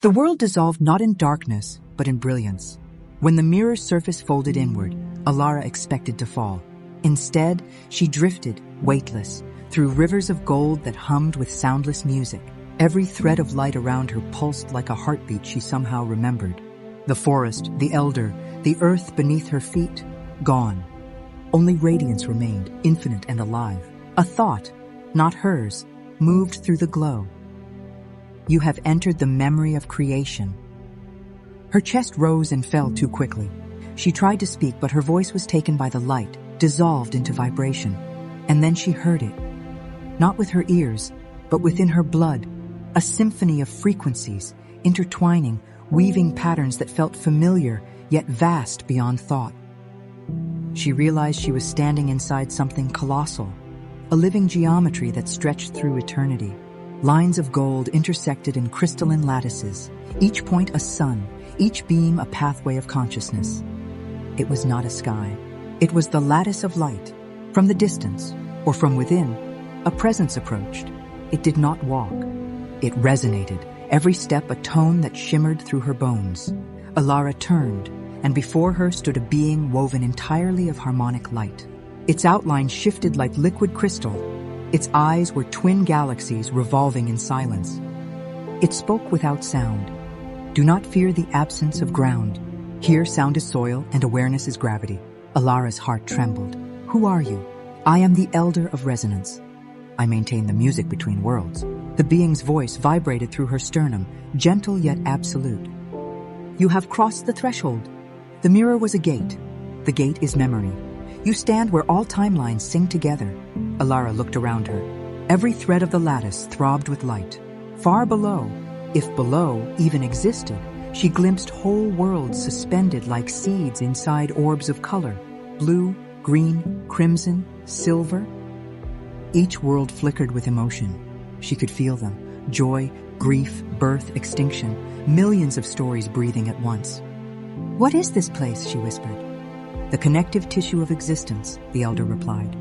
The world dissolved not in darkness, but in brilliance. When the mirror's surface folded inward, Elara expected to fall. Instead, she drifted, weightless, through rivers of gold that hummed with soundless music. Every thread of light around her pulsed like a heartbeat she somehow remembered. The forest, the elder, the earth beneath her feet, gone. Only radiance remained, infinite and alive. A thought, not hers, moved through the glow. You have entered the memory of creation. Her chest rose and fell too quickly. She tried to speak, but her voice was taken by the light, dissolved into vibration. And then she heard it. Not with her ears, but within her blood. A symphony of frequencies, intertwining, weaving patterns that felt familiar, yet vast beyond thought. She realized she was standing inside something colossal, a living geometry that stretched through eternity. Lines of gold intersected in crystalline lattices, each point a sun, each beam a pathway of consciousness. It was not a sky. It was the lattice of light. From the distance, or from within, a presence approached. It did not walk. It resonated, every step a tone that shimmered through her bones. Elara turned, and before her stood a being woven entirely of harmonic light. Its outline shifted like liquid crystal. Its eyes were twin galaxies revolving in silence. It spoke without sound. Do not fear the absence of ground. Here sound is soil and awareness is gravity. Elara's heart trembled. Who are you? I am the Elder of Resonance. I maintain the music between worlds. The being's voice vibrated through her sternum, gentle yet absolute. You have crossed the threshold. The mirror was a gate. The gate is memory. You stand where all timelines sing together. Elara looked around her. Every thread of the lattice throbbed with light. Far below, if below even existed, she glimpsed whole worlds suspended like seeds inside orbs of color. Blue, green, crimson, silver. Each world flickered with emotion. She could feel them. Joy, grief, birth, extinction. Millions of stories breathing at once. What is this place? She whispered. The connective tissue of existence, the elder replied.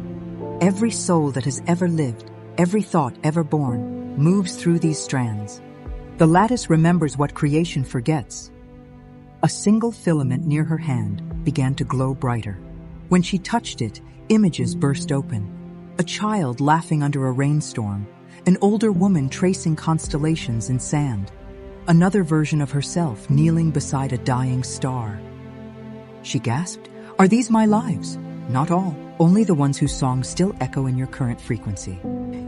Every soul that has ever lived, every thought ever born, moves through these strands. The lattice remembers what creation forgets. A single filament near her hand began to glow brighter. When she touched it, images burst open. A child laughing under a rainstorm, an older woman tracing constellations in sand, another version of herself kneeling beside a dying star. She gasped, Are these my lives? Not all, only the ones whose songs still echo in your current frequency.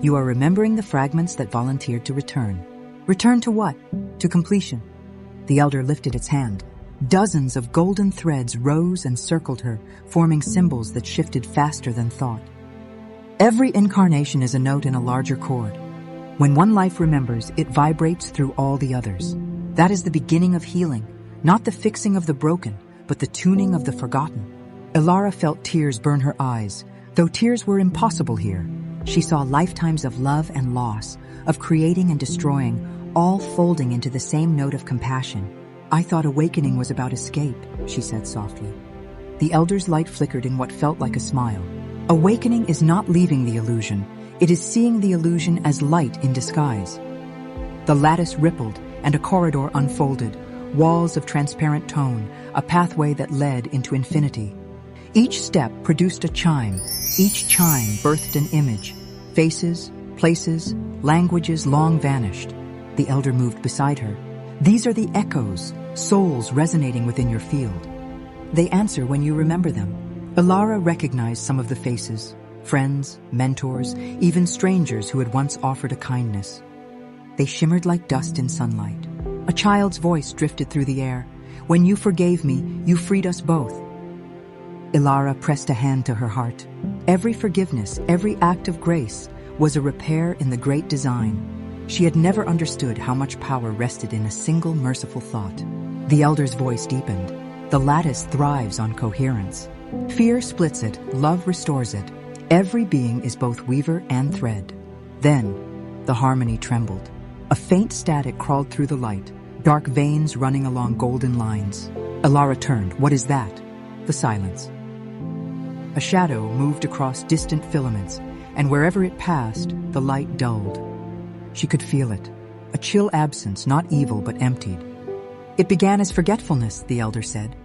You are remembering the fragments that volunteered to return. Return to what? To completion. The elder lifted its hand. Dozens of golden threads rose and circled her, forming symbols that shifted faster than thought. Every incarnation is a note in a larger chord. When one life remembers, it vibrates through all the others. That is the beginning of healing, not the fixing of the broken, but the tuning of the forgotten. Elara felt tears burn her eyes. Though tears were impossible here, she saw lifetimes of love and loss, of creating and destroying, all folding into the same note of compassion. I thought awakening was about escape, she said softly. The elder's light flickered in what felt like a smile. Awakening is not leaving the illusion. It is seeing the illusion as light in disguise. The lattice rippled and a corridor unfolded, walls of transparent tone, a pathway that led into infinity. Each step produced a chime. Each chime birthed an image. Faces, places, languages long vanished. The elder moved beside her. These are the echoes, souls resonating within your field. They answer when you remember them. Elara recognized some of the faces, friends, mentors, even strangers who had once offered a kindness. They shimmered like dust in sunlight. A child's voice drifted through the air. When you forgave me, you freed us both. Elara pressed a hand to her heart. Every forgiveness, every act of grace was a repair in the great design. She had never understood how much power rested in a single merciful thought. The elder's voice deepened. The lattice thrives on coherence. Fear splits it, love restores it. Every being is both weaver and thread. Then, the harmony trembled. A faint static crawled through the light, dark veins running along golden lines. Elara turned. What is that? The silence. A shadow moved across distant filaments, and wherever it passed, the light dulled. She could feel it. a chill absence, not evil but emptied. It began as forgetfulness, the elder said.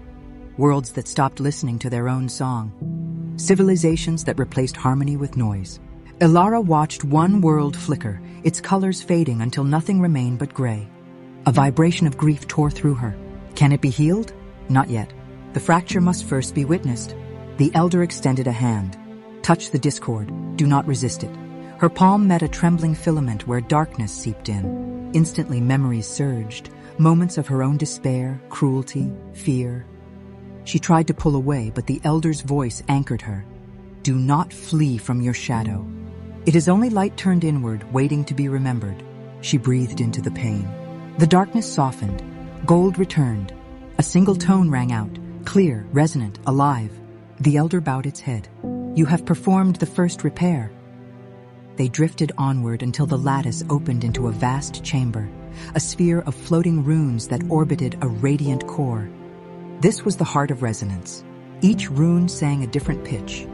Worlds that stopped listening to their own song. Civilizations that replaced harmony with noise. Elara watched one world flicker, its colors fading until nothing remained but gray. A vibration of grief tore through her. Can it be healed? Not yet. The fracture must first be witnessed. The elder extended a hand. Touch the discord. Do not resist it. Her palm met a trembling filament where darkness seeped in. Instantly memories surged. Moments of her own despair, cruelty, fear. She tried to pull away, but the elder's voice anchored her. Do not flee from your shadow. It is only light turned inward, waiting to be remembered. She breathed into the pain. The darkness softened. Gold returned. A single tone rang out, clear, resonant, alive. The elder bowed its head. You have performed the first repair. They drifted onward until the lattice opened into a vast chamber, a sphere of floating runes that orbited a radiant core. This was the heart of resonance. Each rune sang a different pitch.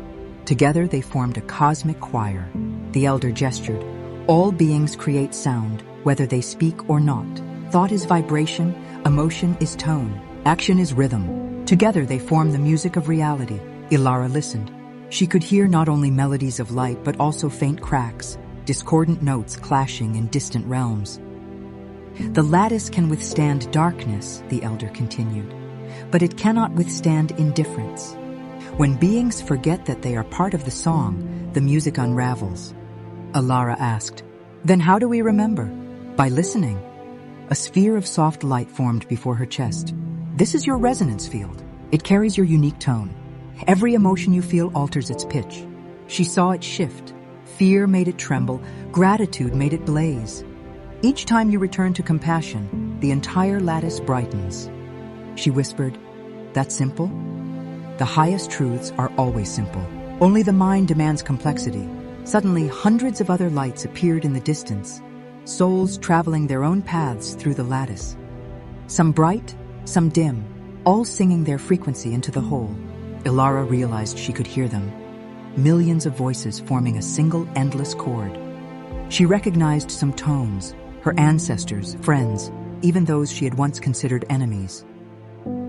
Together they formed a cosmic choir. The elder gestured. All beings create sound, whether they speak or not. Thought is vibration, emotion is tone, action is rhythm. Together they form the music of reality. Elara listened. She could hear not only melodies of light, but also faint cracks, discordant notes clashing in distant realms. The lattice can withstand darkness, the elder continued, but it cannot withstand indifference. When beings forget that they are part of the song, the music unravels. Elara asked, then how do we remember? By listening. A sphere of soft light formed before her chest. This is your resonance field. It carries your unique tone. Every emotion you feel alters its pitch. She saw it shift. Fear made it tremble. Gratitude made it blaze. Each time you return to compassion, the entire lattice brightens. She whispered, that's simple? The highest truths are always simple. Only the mind demands complexity. Suddenly, hundreds of other lights appeared in the distance, souls traveling their own paths through the lattice. Some bright, some dim, all singing their frequency into the whole. Elara realized she could hear them. Millions of voices forming a single endless chord. She recognized some tones, her ancestors, friends, even those she had once considered enemies.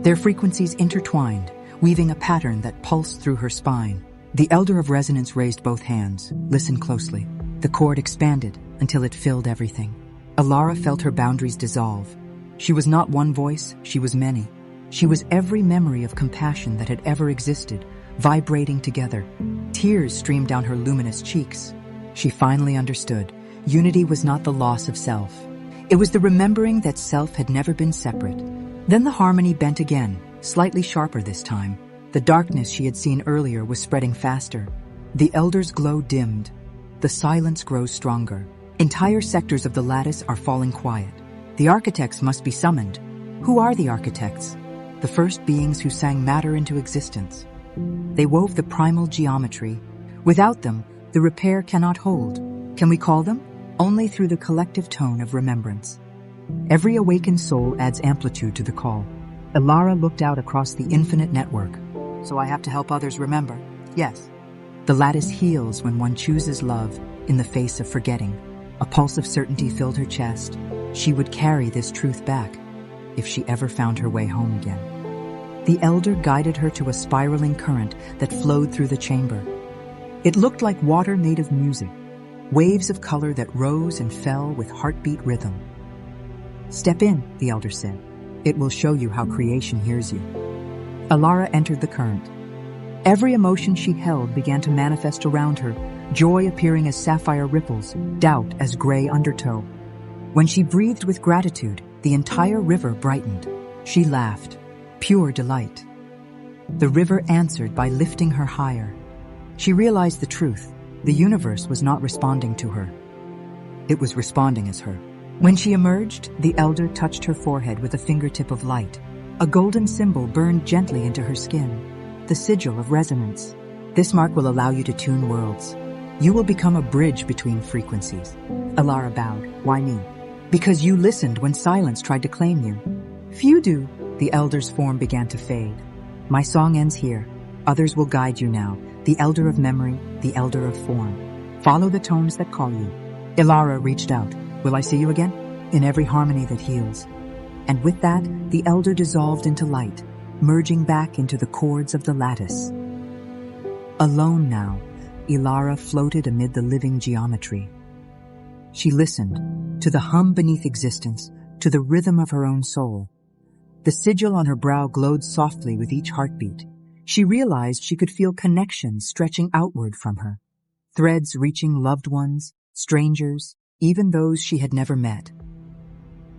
Their frequencies intertwined, weaving a pattern that pulsed through her spine. The elder of resonance raised both hands. Listen closely. The chord expanded until it filled everything. Elara felt her boundaries dissolve. She was not one voice, she was many. She was every memory of compassion that had ever existed, vibrating together. Tears streamed down her luminous cheeks. She finally understood. Unity was not the loss of self. It was the remembering that self had never been separate. Then the harmony bent again, slightly sharper this time. The darkness she had seen earlier was spreading faster. The elder's glow dimmed. The silence grows stronger. Entire sectors of the lattice are falling quiet. The architects must be summoned. Who are the architects? The first beings who sang matter into existence. They wove the primal geometry. Without them, the repair cannot hold. Can we call them? Only through the collective tone of remembrance. Every awakened soul adds amplitude to the call. Elara looked out across the infinite network. So I have to help others remember. Yes. The lattice heals when one chooses love in the face of forgetting. A pulse of certainty filled her chest. She would carry this truth back if she ever found her way home again. The elder guided her to a spiraling current that flowed through the chamber. It looked like water made of music, waves of color that rose and fell with heartbeat rhythm. Step in, the elder said. It will show you how creation hears you. Elara entered the current. Every emotion she held began to manifest around her, joy appearing as sapphire ripples, doubt as gray undertow. When she breathed with gratitude, the entire river brightened. She laughed. Pure delight. The river answered by lifting her higher. She realized the truth. The universe was not responding to her. It was responding as her. When she emerged, the elder touched her forehead with a fingertip of light. A golden symbol burned gently into her skin, the sigil of resonance. This mark will allow you to tune worlds. You will become a bridge between frequencies. Elara bowed. Why me? Because you listened when silence tried to claim you. Few do. The elder's form began to fade. My song ends here. Others will guide you now. The elder of memory, the elder of form. Follow the tones that call you. Elara reached out. Will I see you again? in every harmony that heals. And with that, the elder dissolved into light, merging back into the chords of the lattice. Alone now, Elara floated amid the living geometry. She listened to the hum beneath existence, to the rhythm of her own soul. The sigil on her brow glowed softly with each heartbeat. She realized she could feel connections stretching outward from her, threads reaching loved ones, strangers, even those she had never met.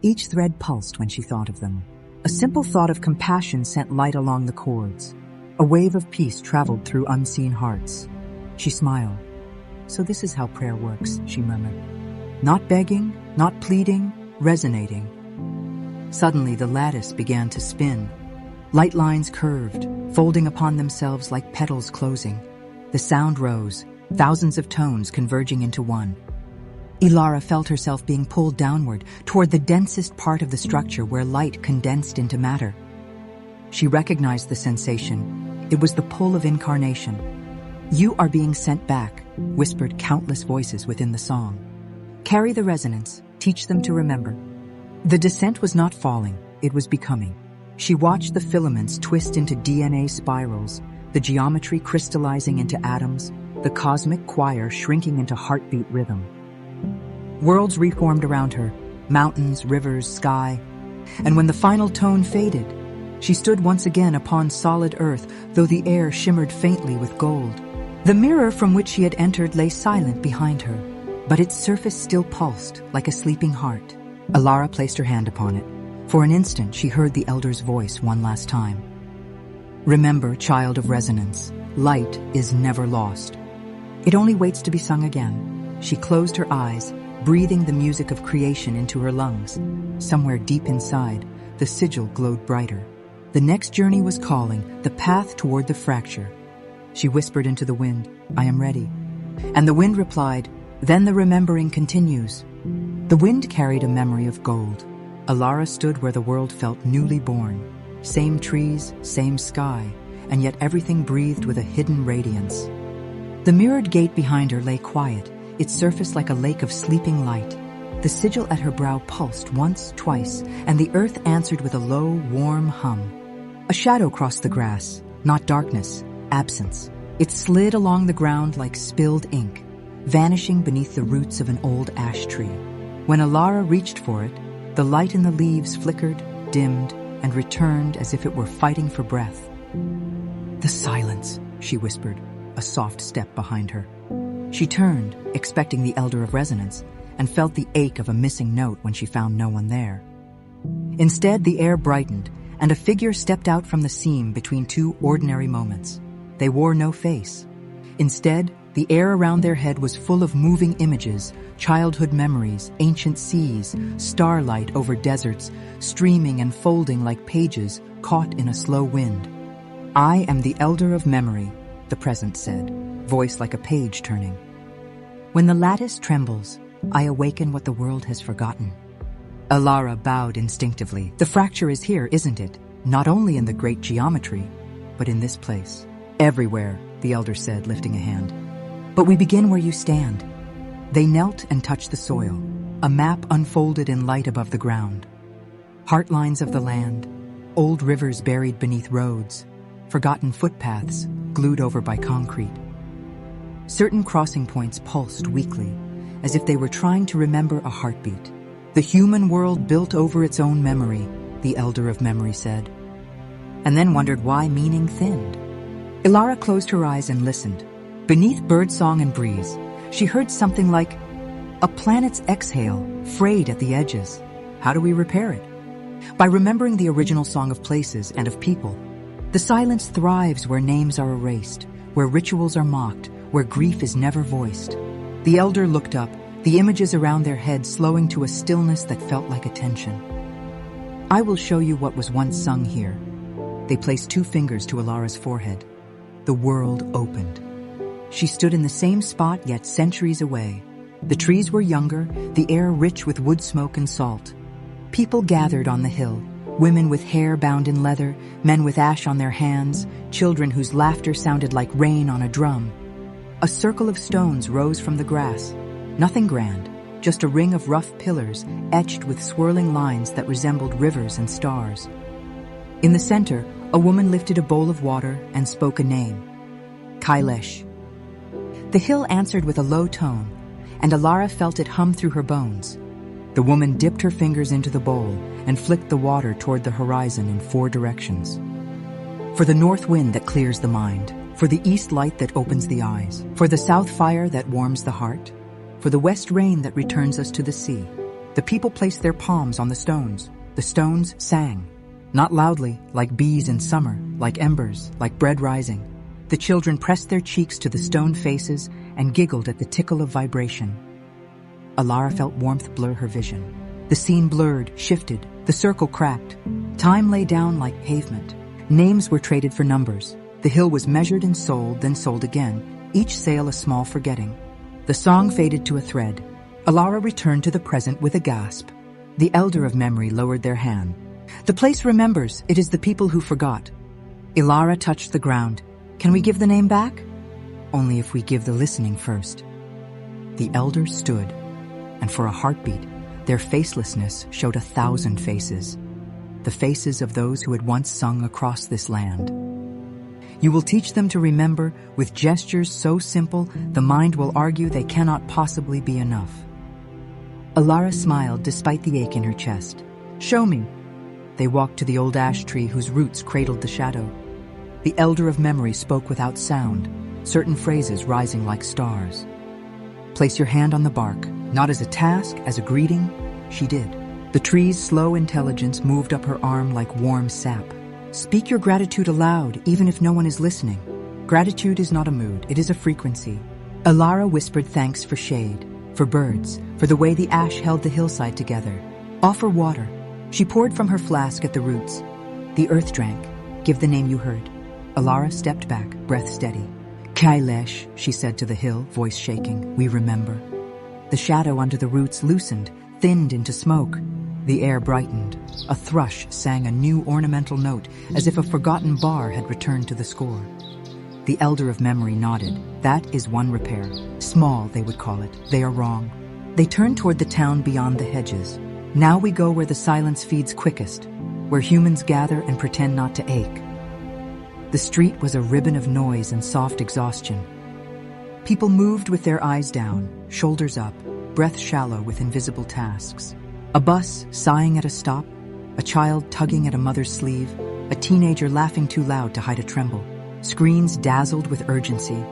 Each thread pulsed when she thought of them. A simple thought of compassion sent light along the cords. A wave of peace traveled through unseen hearts. She smiled. So this is how prayer works, she murmured. Not begging, not pleading, resonating. Suddenly the lattice began to spin. Light lines curved, folding upon themselves like petals closing. The sound rose, thousands of tones converging into one. Elara felt herself being pulled downward toward the densest part of the structure where light condensed into matter. She recognized the sensation. It was the pull of incarnation. "You are being sent back," whispered countless voices within the song. "Carry the resonance, teach them to remember." The descent was not falling, it was becoming. She watched the filaments twist into DNA spirals, the geometry crystallizing into atoms, the cosmic choir shrinking into heartbeat rhythm. Worlds reformed around her, mountains, rivers, sky. And when the final tone faded, she stood once again upon solid earth, though the air shimmered faintly with gold. The mirror from which she had entered lay silent behind her, but its surface still pulsed like a sleeping heart. Elara placed her hand upon it. For an instant, she heard the elder's voice one last time. "Remember, child of resonance, light is never lost. It only waits to be sung again." She closed her eyes, breathing the music of creation into her lungs. Somewhere deep inside, the sigil glowed brighter. The next journey was calling, the path toward the fracture. She whispered into the wind, "I am ready." And the wind replied, "Then the remembering continues." The wind carried a memory of gold. Elara stood where the world felt newly born. Same trees, same sky, and yet everything breathed with a hidden radiance. The mirrored gate behind her lay quiet, its surface like a lake of sleeping light. The sigil at her brow pulsed once, twice, and the earth answered with a low, warm hum. A shadow crossed the grass, not darkness, absence. It slid along the ground like spilled ink, vanishing beneath the roots of an old ash tree. When Elara reached for it, the light in the leaves flickered, dimmed, and returned as if it were fighting for breath. "The silence," she whispered, a soft step behind her. She turned, expecting the Elder of Resonance, and felt the ache of a missing note when she found no one there. Instead, the air brightened, and a figure stepped out from the seam between two ordinary moments. They wore no face. Instead, the air around their head was full of moving images, childhood memories, ancient seas, starlight over deserts, streaming and folding like pages caught in a slow wind. "I am the Elder of Memory," the present said, voice like a page turning. "When the lattice trembles, I awaken what the world has forgotten." Elara bowed instinctively. "The fracture is here, isn't it? Not only in the great geometry, but in this place." "Everywhere," the elder said, lifting a hand. "But we begin where you stand." They knelt and touched the soil. A map unfolded in light above the ground. Heartlines of the land, old rivers buried beneath roads, forgotten footpaths glued over by concrete. Certain crossing points pulsed weakly, as if they were trying to remember a heartbeat. "The human world built over its own memory," the Elder of Memory said, and then wondered why meaning thinned. Elara closed her eyes and listened. Beneath birdsong and breeze, she heard something like, "A planet's exhale, frayed at the edges. How do we repair it?" By remembering the original song of places and of people. The silence thrives where names are erased, where rituals are mocked, where grief is never voiced. The elder looked up, the images around their head slowing to a stillness that felt like attention. "I will show you what was once sung here." They placed 2 fingers to Elara's forehead. The world opened. She stood in the same spot, yet centuries away. The trees were younger, the air rich with wood smoke and salt. People gathered on the hill, women with hair bound in leather, men with ash on their hands, children whose laughter sounded like rain on a drum. A circle of stones rose from the grass. Nothing grand, just a ring of rough pillars etched with swirling lines that resembled rivers and stars. In the center, a woman lifted a bowl of water and spoke a name. Kailesh. The hill answered with a low tone, and Elara felt it hum through her bones. The woman dipped her fingers into the bowl and flicked the water toward the horizon in 4 directions. For the north wind that clears the mind, for the east light that opens the eyes, for the south fire that warms the heart, for the west rain that returns us to the sea. The people placed their palms on the stones. The stones sang. Not loudly, like bees in summer, like embers, like bread rising. The children pressed their cheeks to the stone faces and giggled at the tickle of vibration. Elara felt warmth blur her vision. The scene blurred, shifted, the circle cracked. Time lay down like pavement. Names were traded for numbers. The hill was measured and sold, then sold again, each sale a small forgetting. The song faded to a thread. Elara returned to the present with a gasp. The elder of memory lowered their hand. The place remembers, it is the people who forgot. Elara touched the ground. Can we give the name back? Only if we give the listening first. The elders stood, and for a heartbeat, their facelessness showed 1,000 faces. The faces of those who had once sung across this land. You will teach them to remember with gestures so simple the mind will argue they cannot possibly be enough. Elara smiled despite the ache in her chest. Show me. They walked to the old ash tree whose roots cradled the shadow. The elder of memory spoke without sound, certain phrases rising like stars. Place your hand on the bark, not as a task, as a greeting. She did. The tree's slow intelligence moved up her arm like warm sap. Speak your gratitude aloud, even if no one is listening. Gratitude is not a mood, it is a frequency. Elara whispered thanks for shade, for birds, for the way the ash held the hillside together. Offer water. She poured from her flask at the roots. The earth drank. Give the name you heard. Elara stepped back, breath steady. Kailesh, she said to the hill, voice shaking. We remember. The shadow under the roots loosened, thinned into smoke. The air brightened. A thrush sang a new ornamental note, as if a forgotten bar had returned to the score. The elder of memory nodded. That is one repair. Small, they would call it. They are wrong. They turned toward the town beyond the hedges. Now we go where the silence feeds quickest, where humans gather and pretend not to ache. The street was a ribbon of noise and soft exhaustion. People moved with their eyes down, shoulders up, breath shallow with invisible tasks. A bus sighing at a stop, a child tugging at a mother's sleeve, a teenager laughing too loud to hide a tremble. Screens dazzled with urgency.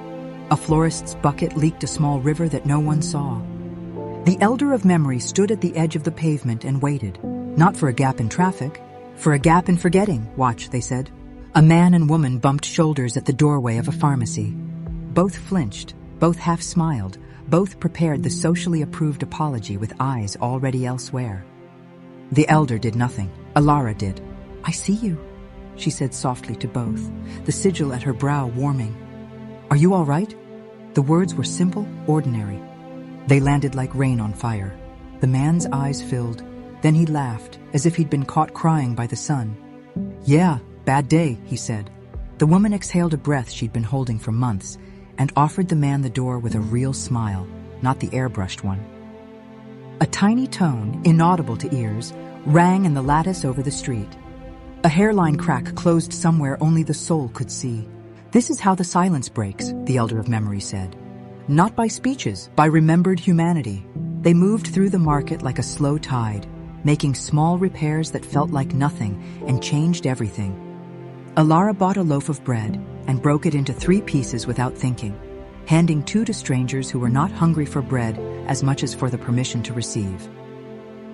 A florist's bucket leaked a small river that no one saw. The elder of memory stood at the edge of the pavement and waited, not for a gap in traffic, for a gap in forgetting. Watch, they said. A man and woman bumped shoulders at the doorway of a pharmacy. Both flinched, both half smiled, both prepared the socially approved apology with eyes already elsewhere. The elder did nothing. Elara did. I see you, she said softly to both, the sigil at her brow warming. Are you all right? The words were simple, ordinary. They landed like rain on fire. The man's eyes filled. Then he laughed, as if he'd been caught crying by the sun. Yeah, bad day, he said. The woman exhaled a breath she'd been holding for months and offered the man the door with a real smile, not the airbrushed one. A tiny tone, inaudible to ears, rang in the lattice over the street. A hairline crack closed somewhere only the soul could see. This is how the silence breaks, the elder of memory said. Not by speeches, by remembered humanity. They moved through the market like a slow tide, making small repairs that felt like nothing and changed everything. Elara bought a loaf of bread and broke it into 3 pieces without thinking, handing 2 to strangers who were not hungry for bread as much as for the permission to receive.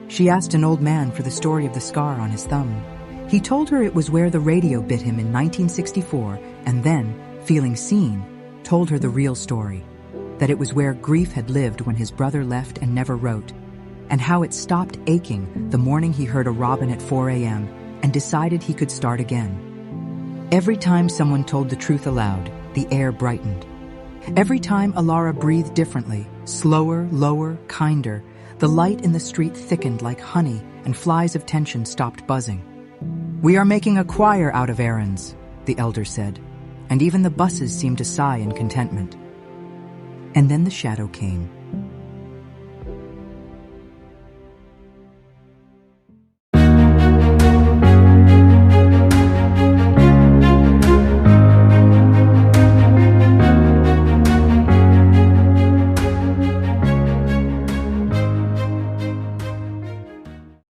She asked an old man for the story of the scar on his thumb. He told her it was where the radio bit him in 1964, and then, feeling seen, told her the real story, that it was where grief had lived when his brother left and never wrote, and how it stopped aching the morning he heard a robin at 4 a.m. and decided he could start again. Every time someone told the truth aloud, the air brightened. Every time Elara breathed differently, slower, lower, kinder, the light in the street thickened like honey and flies of tension stopped buzzing. We are making a choir out of errands, the elder said, and even the buses seemed to sigh in contentment. And then the shadow came.